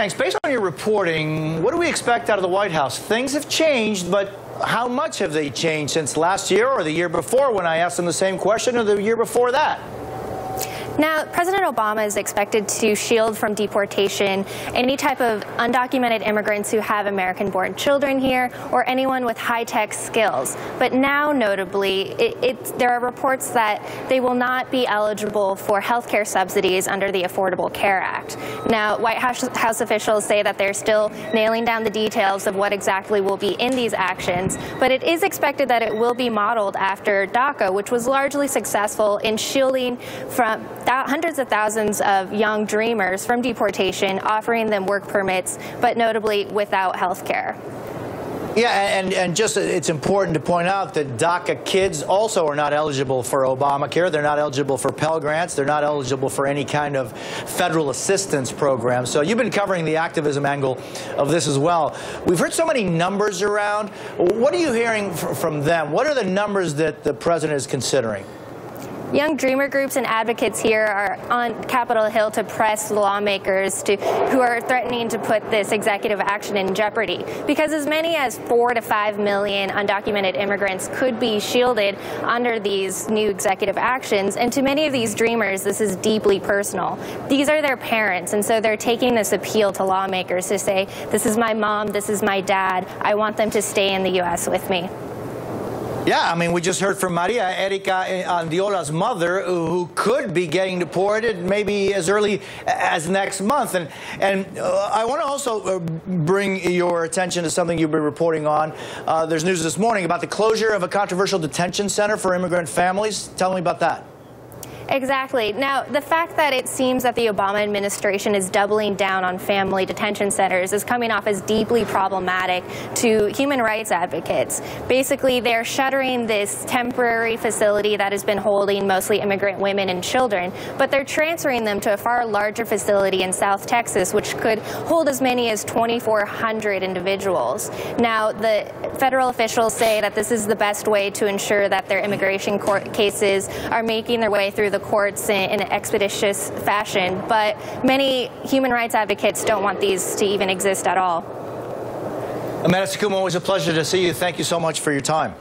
Thanks. Based on your reporting, what do we expect out of the White House? Things have changed, but how much have they changed since last year or the year before when I asked them the same question, or the year before that? Now, President Obama is expected to shield from deportation any type of undocumented immigrants who have American-born children here or anyone with high-tech skills. But now, notably, there are reports that they will not be eligible for health care subsidies under the Affordable Care Act. Now, White House officials say that they're still nailing down the details of what exactly will be in these actions, but it is expected that it will be modeled after DACA, which was largely successful in shielding from hundreds of thousands of young dreamers from deportation, offering them work permits, but notably without health care. Yeah, and just it's important to point out that DACA kids also are not eligible for Obamacare. They're not eligible for Pell Grants. They're not eligible for any kind of federal assistance program. So you've been covering the activism angle of this as well. We've heard so many numbers around. What are you hearing from them? What are the numbers that the president is considering? Young dreamer groups and advocates here are on Capitol Hill to press lawmakers who are threatening to put this executive action in jeopardy, because as many as 4 to 5 million undocumented immigrants could be shielded under these new executive actions. And to many of these dreamers, this is deeply personal. These are their parents, and so they're taking this appeal to lawmakers to say, this is my mom, this is my dad, I want them to stay in the U.S. with me. Yeah, I mean, we just heard from Maria Erika Andiola's mother, who could be getting deported maybe as early as next month. And I want to also bring your attention to something you've been reporting on. There's news this morning about the closure of a controversial detention center for immigrant families. Tell me about that. Exactly. Now, the fact that it seems that the Obama administration is doubling down on family detention centers is coming off as deeply problematic to human rights advocates. Basically, they're shuttering this temporary facility that has been holding mostly immigrant women and children, but they're transferring them to a far larger facility in South Texas, which could hold as many as 2,400 individuals. Now, the federal officials say that this is the best way to ensure that their immigration court cases are making their way through the courts in an expeditious fashion, but many human rights advocates don't want these to even exist at all. Amanda Sakuma, always a pleasure to see you. Thank you so much for your time.